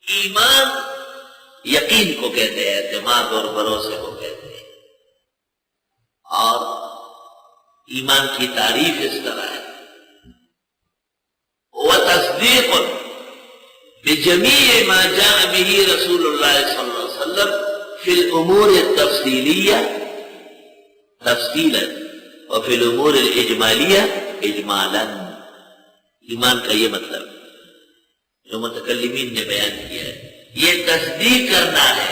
ایمان یقین کو کہتے ہیں، اعتماد اور بھروسے کو کہتے ہیں. اور ایمان کی تعریف اس طرح ہے، وتصدیق بجمیع ما جاء به رسول اللہ صلی اللہ علیہ وسلم فی الامور التفصیلیہ تفصیلا وفی الامور الاجمالیہ اجمالا. ایمان کا یہ مطلب جو متکلمین نے بیان کیا ہے، یہ تصدیق کرنا ہے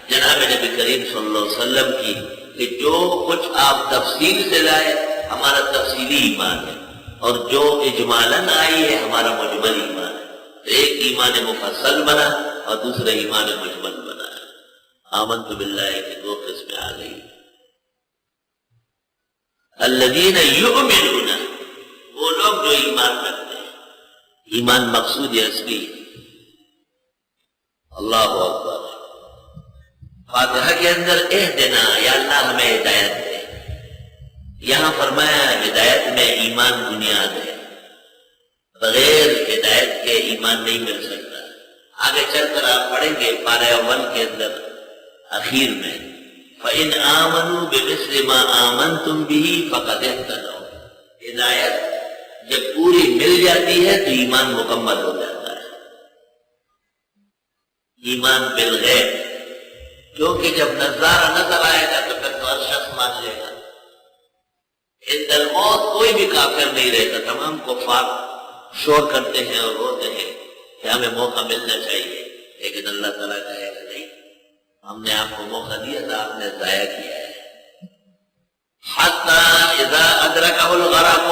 جناب نبی کریم صلی اللہ علیہ وسلم کی کہ جو کچھ آپ تفصیل سے لائے ہمارا تفصیلی ایمان ہے، اور جو اجمالاً آئی ہے ہمارا مجمل ایمان ہے. تو ایک ایمان مفصل بنا اور دوسرا ایمان مجمل بنا. آمنت باللہ کی دو قسمیں آ گئی. الذین یؤمنون، وہ لوگ جو ایمان رکھتے ہیں. ایمان مقصود اصلی ہے. اللہ اکبر. فاتحہ کے اندر اہدنا، یا اللہ ہمیں ہدایت دے. یہاں فرمایا ہدایت میں ایمان بنیاد ہے، بغیر ہدایت کے ایمان نہیں مل سکتا. آگے چل کر آپ پڑھیں گے پارہ اول کے اندر اخیر میں فَإِنْ آمَنُوا بِمِثْلِ مَا آمَنْتُمْ بِهِ فَقَدْ اهْتَدَوْا. ہدایت جب پوری مل جاتی ہے تو ایمان مکمل ہو جاتا ہے. ایمان بالغیب، کیونکہ جب نظارہ نظر آئے گا تو پھر تو ہر شخص مان لے گا. عند الموت کوئی بھی کافر نہیں رہتا. تمام کفار شور کرتے ہیں اور روتے ہیں کہ ہمیں موقع ملنا چاہیے، لیکن اللہ تعالیٰ کہے گا نہیں، ہم نے آپ کو موقع دیا تھا، آپ نے ضائع کیا ہے. حتی اذا ادرکہ الغرق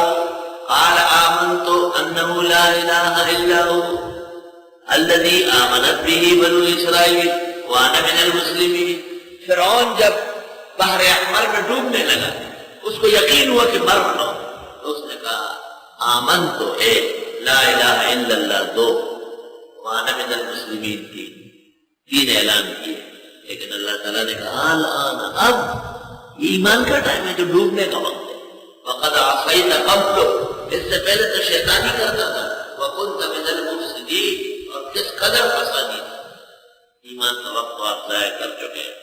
قال آمنت انہ لا الہ الا ہو الذی آمنت به بنو اسرائیل وانا من المسلمین. فرعون جب بحر احمر میں ڈوبنے لگا، اس کو یقین ہوا کہ مر رہا ہوں، تو اس نے کہا آمن تو ہے لا الہ الا اللہ دو، وانا من المسلمین تین اعلان کیے. لیکن اللہ تعالیٰ نے کہا الآن، اب ایمان کا ٹائم ہے جو ڈوبنے کا وقت ہے. وقد عصیت قبل، اس سے پہلے تو شیطانی کرتا تھا. وکنت من المفسدین، اور کس قدر فسادی تھا. ایمان کا وقت تو آپ ضائع کر چکے ہیں.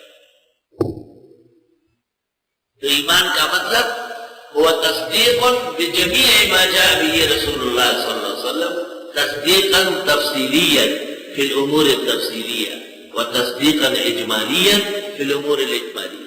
تو ایمان کا مطلب وہ تصدیق بجمیع ما جاء به رسول اللہ صلی اللہ علیہ وسلم تصدیقا تفصیلیا فی الامور التفصیلیہ وتصدیقا اجمالیا فی الامور الاجمالیہ.